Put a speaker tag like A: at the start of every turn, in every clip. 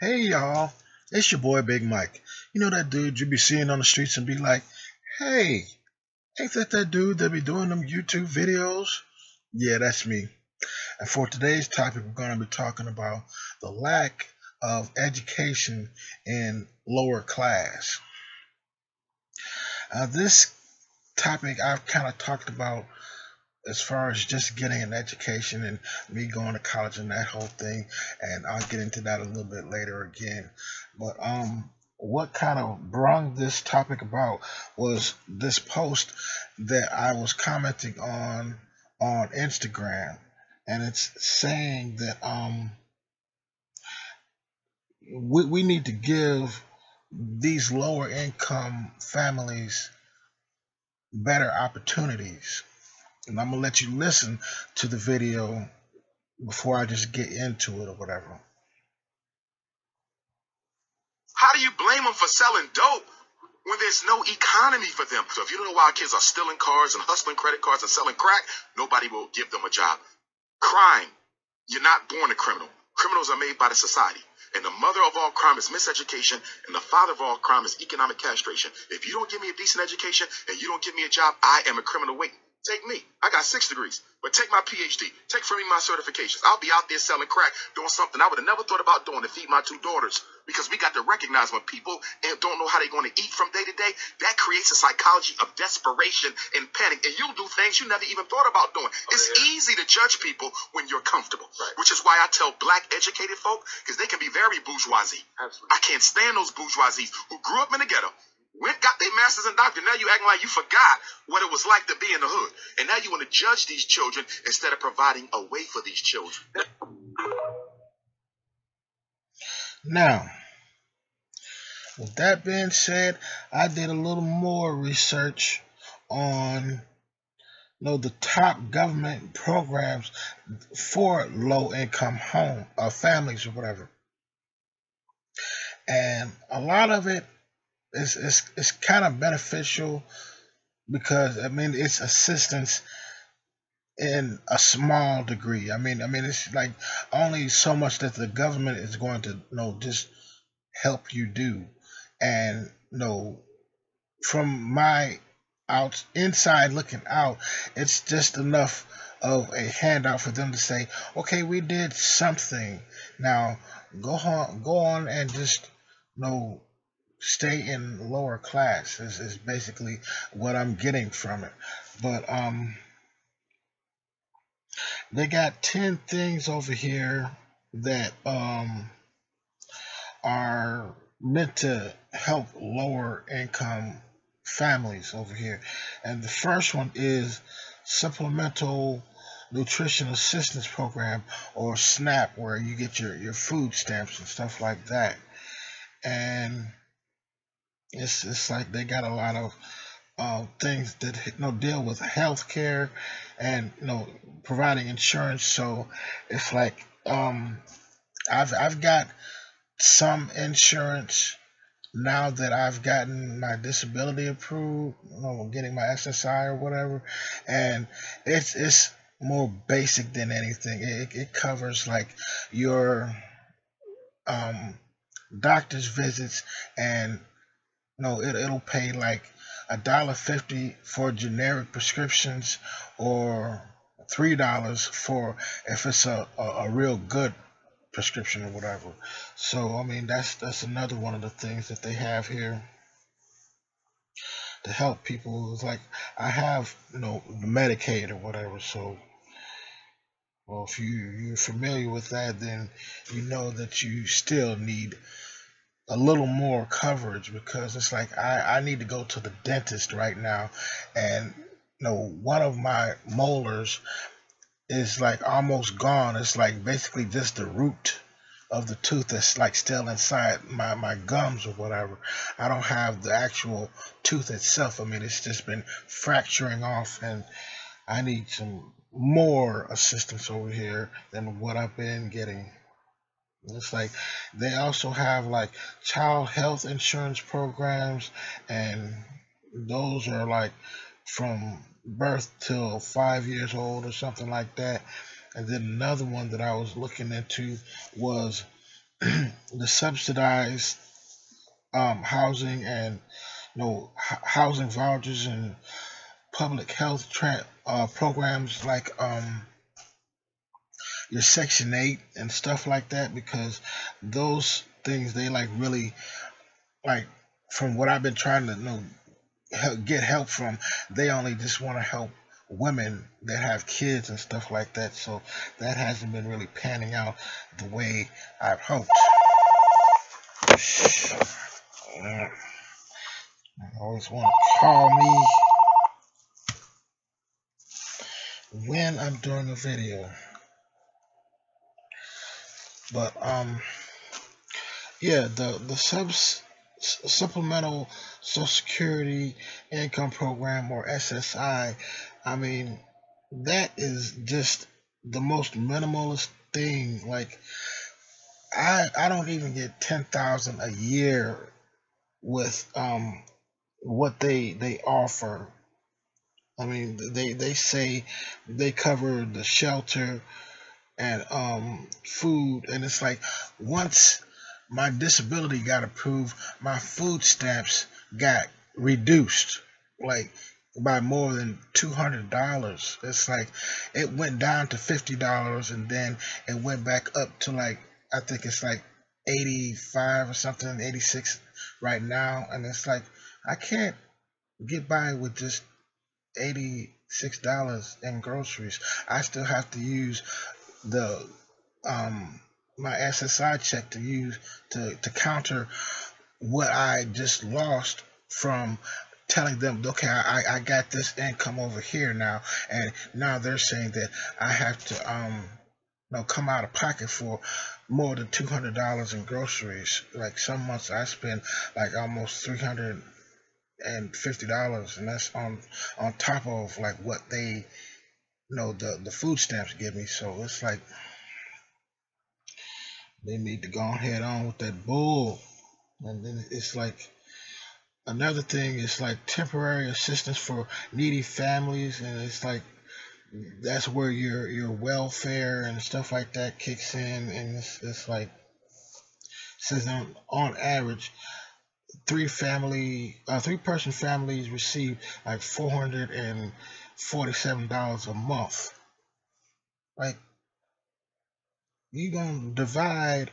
A: Hey y'all, it's your boy Big Mike. You know that dude you be seeing on the streets and be like, hey, ain't that dude that be doing them YouTube videos? Yeah, that's me. And for today's topic, we're going to be talking about the lack of education in lower class. This topic I've kind of talked about as far as just getting an education and me going to college and that whole thing, and I'll get into that a little bit later again. But what kind of brung this topic about was this post that I was commenting on Instagram, and it's saying that we need to give these lower income families better opportunities. And I'm gonna let you listen to the video before I just get into it or whatever.
B: How do you blame them for selling dope when there's no economy for them? So if you don't know why kids are stealing cars and hustling credit cards and selling crack, nobody will give them a job. Crime. You're not born a criminal. Criminals are made by the society. And the mother of all crime is miseducation, and the father of all crime is economic castration. If you don't give me a decent education and you don't give me a job, I am a criminal waiting. Take me. I got 6 degrees, but take my PhD. Take from me my certifications. I'll be out there selling crack, doing something I would have never thought about doing to feed my 2 daughters. Because we got to recognize when people don't know how they're going to eat from day to day, that creates a psychology of desperation and panic. And you'll do things you never even thought about doing. It's easy to judge people when you're comfortable, which is why I tell black educated folk, because they can be very bourgeoisie. Absolutely. I can't stand those bourgeoisies who grew up in the ghetto, got their masters and doctors. Now you acting like you forgot what it was like to be in the hood. And now you want to judge these children instead of providing a way for these children.
A: Now, with that being said, I did a little more research on the top government programs for low income home families or whatever. And a lot of it is kind of beneficial because it's assistance in a small degree. I mean it's like only so much that the government is going to just help you do. And from my inside looking out, it's just enough of a handout for them to say, okay, we did something. Now go on and just stay in lower class is basically what I'm getting from it. But they got 10 things over here that are meant to help lower income families over here. And the first one is Supplemental Nutrition Assistance Program, or SNAP, where you get your food stamps and stuff like that. And it's like they got a lot of things that deal with health care and providing insurance. So it's like I've got some insurance now that I've gotten my disability approved, getting my SSI or whatever, and it's more basic than anything. It covers like your doctor's visits, and it'll pay like $1.50 for generic prescriptions, or $3 for if it's a real good prescription or whatever. So that's another one of the things that they have here to help people. It's like I have Medicaid or whatever. So well, if you're familiar with that, then you know that you still need a little more coverage, because it's like I need to go to the dentist right now, and one of my molars is like almost gone. It's like basically just the root of the tooth that's like still inside my gums or whatever. I don't have the actual tooth itself. It's just been fracturing off, and I need some more assistance over here than what I've been getting. It's like they also have like child health insurance programs, and those are like from birth till 5 years old or something like that. And then another one that I was looking into was the subsidized housing and housing vouchers and public health programs like your Section 8 and stuff like that, because those things they like really like, from what I've been trying to get help from, they only just want to help women that have kids and stuff like that. So that hasn't been really panning out the way I've hoped. I always want to call me when I'm doing a video. But yeah, the supplemental Social Security Income Program, or SSI, I mean, that is just the most minimalist thing. Like, I don't even get 10,000 a year with what they offer. I mean, they say they cover the shelter and food, and it's like, once my disability got approved, my food stamps got reduced, like, by more than $200. It's like it went down to $50, and then it went back up to, like, I think it's like 85 or something, 86 right now, and it's like I can't get by with just $86 in groceries. I still have to use the my SSI check to counter what I just lost from telling them, okay, I got this income over here now, and now they're saying that I have to come out of pocket for more than $200 in groceries. Like, some months I spend like almost $350, and that's on top of like what they the food stamps give me. So it's like they need to go ahead on with that bull. And then it's like, another thing is like temporary assistance for needy families, and it's like that's where your welfare and stuff like that kicks in, and it's like, says on average, three-person families receive like $447 a month. Like, you gonna divide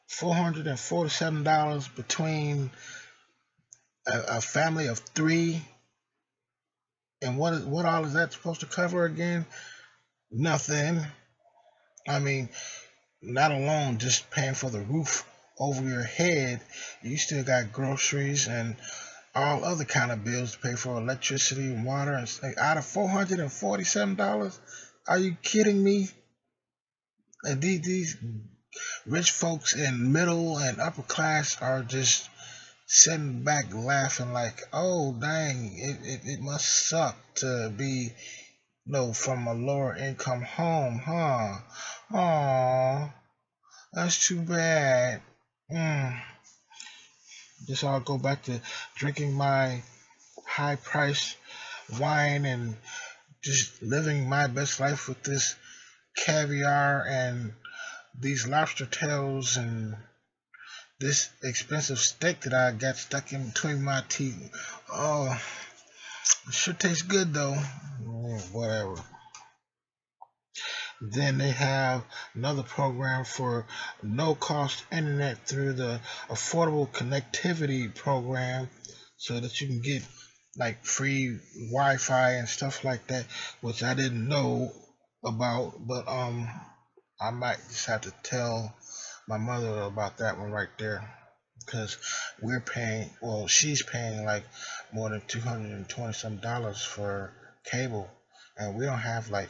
A: $447 between a family of three, and what all is that supposed to cover again? Nothing. I mean, not alone just paying for the roof over your head, you still got groceries and all other kind of bills to pay for, electricity and water, and out of $447. Are you kidding me? And these rich folks in middle and upper class are just sitting back laughing like, oh dang, it must suck to be from a lower income home, huh? Aw, that's too bad. Just I'll go back to drinking my high priced wine and just living my best life with this caviar and these lobster tails and this expensive steak that I got stuck in between my teeth. Oh, it sure tastes good though. Whatever. Then they have another program for no-cost internet through the Affordable Connectivity Program, so that you can get like free Wi-Fi and stuff like that, which I didn't know about, but I might just have to tell my mother about that one right there, because we're paying, well, she's paying like more than $220 some for cable, and we don't have like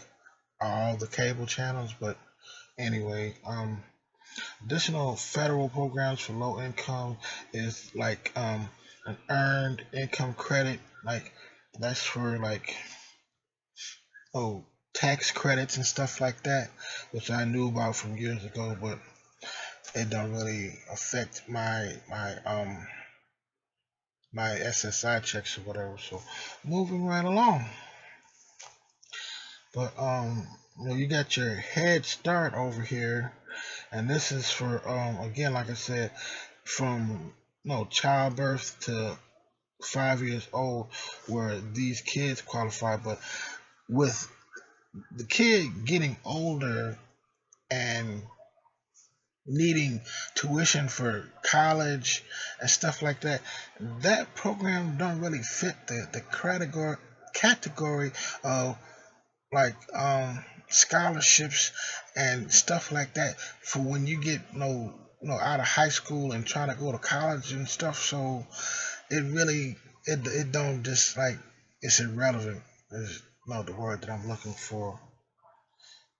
A: all the cable channels. But anyway, additional federal programs for low income is like an earned income credit. Like, that's for like, tax credits and stuff like that, which I knew about from years ago, but it don't really affect my SSI checks or whatever. So moving right along. But you got your Head Start over here, and this is for again, like I said, from childbirth to 5 years old, where these kids qualify. But with the kid getting older and needing tuition for college and stuff like that, that program don't really fit the category of like scholarships and stuff like that for when you get out of high school and try to go to college and stuff. So it really it don't just like it's irrelevant is not the word that I'm looking for.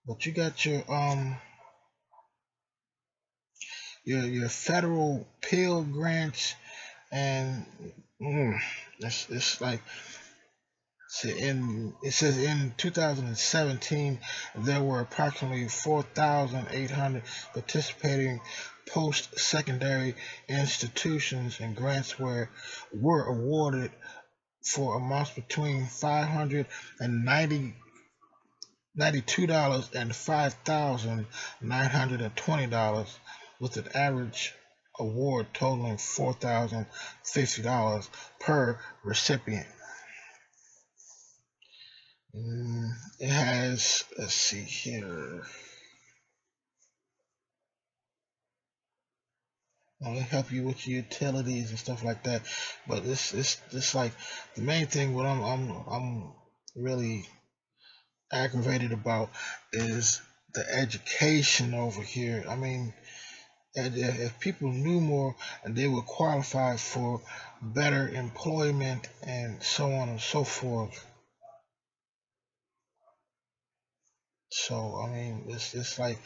A: But you got your federal Pell grants, and it's like, it says in 2017 there were approximately 4,800 participating post-secondary institutions, and grants were awarded for amounts between $592 and $5,920, with an average award totaling $4,050 per recipient. It has, let's see here. It'll help you with your utilities and stuff like that. But it's like the main thing what I'm really aggravated about is the education over here. I mean, if people knew more and they would qualify for better employment and so on and so forth. So I mean, it's like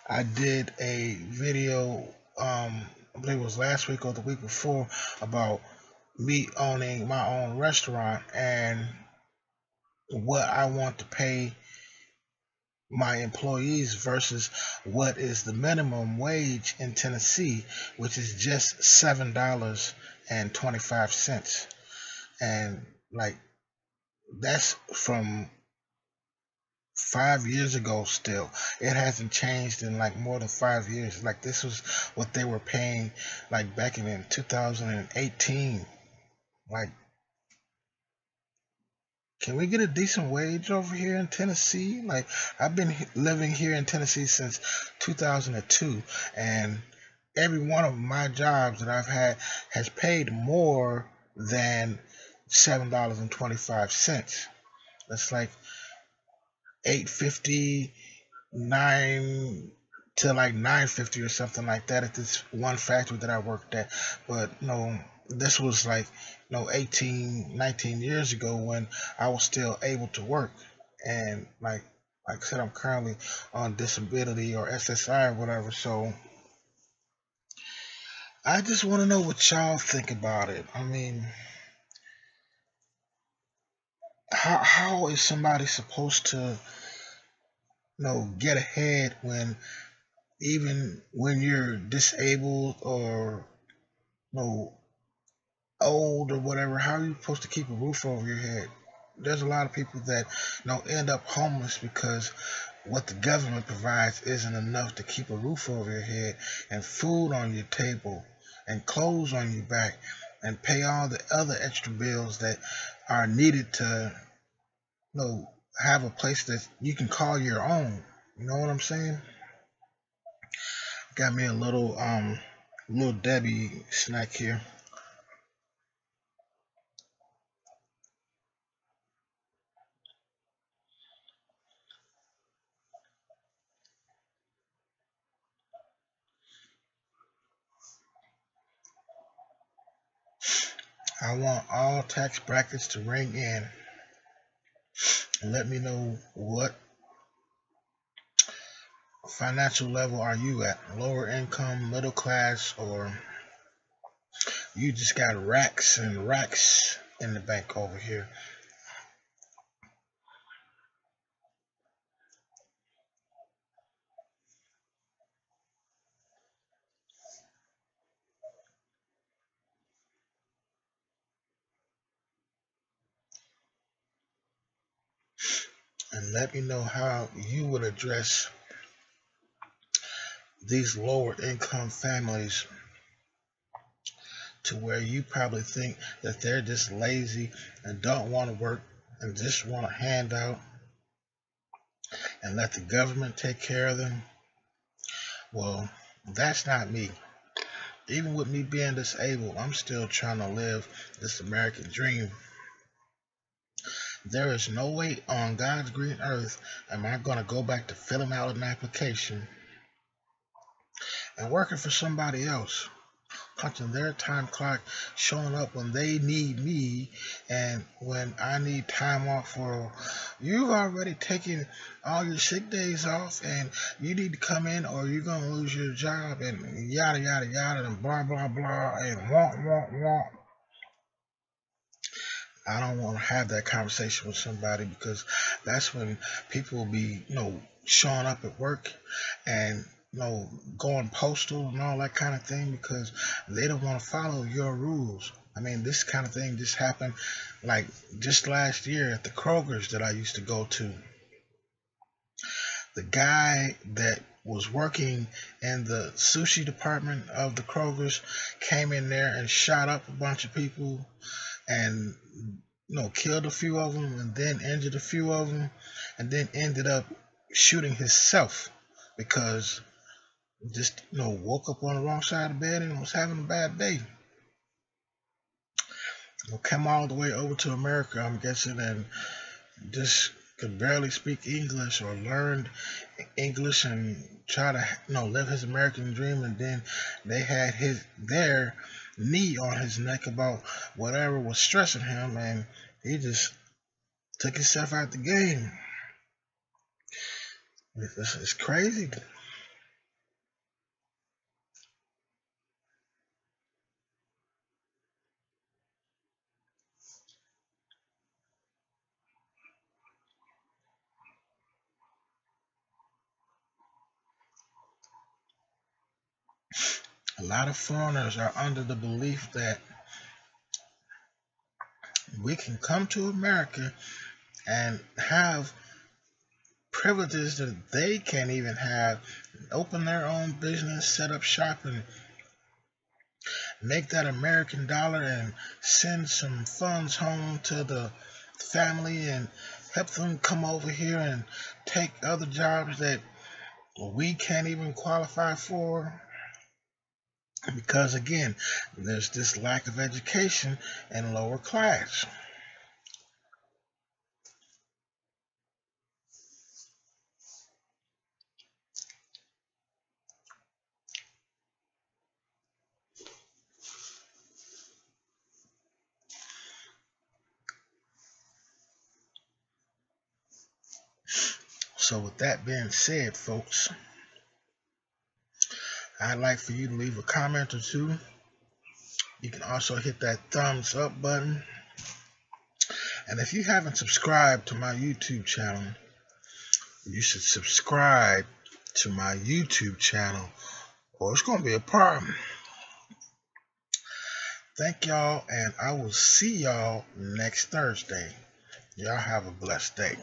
A: I did a video, I believe it was last week or the week before, about me owning my own restaurant and what I want to pay my employees versus what is the minimum wage in Tennessee, which is just $7.25. And like, that's from 5 years ago. Still, it hasn't changed in like more than 5 years. Like, this was what they were paying like back in 2018. Like, can we get a decent wage over here in Tennessee? Like, I've been living here in Tennessee since 2002, and every one of my jobs that I've had has paid more than $7.25. That's like $8.50, to like $9.50 or something like that at this one factory that I worked at. But this was like 18, 19 years ago when I was still able to work. And like I said, I'm currently on disability or SSI or whatever. So I just want to know what y'all think about it. I mean, how is somebody supposed to get ahead when, even when you're disabled or old or whatever? How are you supposed to keep a roof over your head? There's a lot of people that end up homeless because what the government provides isn't enough to keep a roof over your head and food on your table and clothes on your back and pay all the other extra bills that are needed to have a place that you can call your own. You know what I'm saying? Got me a little Debbie snack here. I want all tax brackets to ring in and let me know what financial level are you at. Lower income, middle class, or you just got racks and racks in the bank over here. And let me know how you would address these lower income families to where you probably think that they're just lazy and don't want to work and just want a handout and let the government take care of them. Well, that's not me. Even with me being disabled, I'm still trying to live this American dream. There is no way on God's green earth am I going to go back to filling out an application and working for somebody else, punching their time clock, showing up when they need me, and when I need time off for, you've already taken all your sick days off and you need to come in or you're going to lose your job, and yada yada yada and blah blah blah and want. I don't want to have that conversation with somebody, because that's when people will be, showing up at work and, going postal and all that kind of thing, because they don't want to follow your rules. I mean, this kind of thing just happened like just last year at the Kroger's that I used to go to. The guy that was working in the sushi department of the Kroger's came in there and shot up a bunch of people and killed a few of them and then injured a few of them and then ended up shooting himself because just woke up on the wrong side of the bed and was having a bad day. Came all the way over to America, I'm guessing, and just could barely speak English or learned English and try to live his American dream, and then they had their knee on his neck about whatever was stressing him, and he just took himself out the game. It's crazy. A lot of foreigners are under the belief that we can come to America and have privileges that they can't even have, open their own business, set up shop, and make that American dollar and send some funds home to the family and help them come over here and take other jobs that we can't even qualify for. Because again, there's this lack of education in lower class. So with that being said, folks, I'd like for you to leave a comment or two. You can also hit that thumbs up button. And if you haven't subscribed to my YouTube channel, you should subscribe to my YouTube channel or it's going to be a problem. Thank y'all, and I will see y'all next Thursday. Y'all have a blessed day.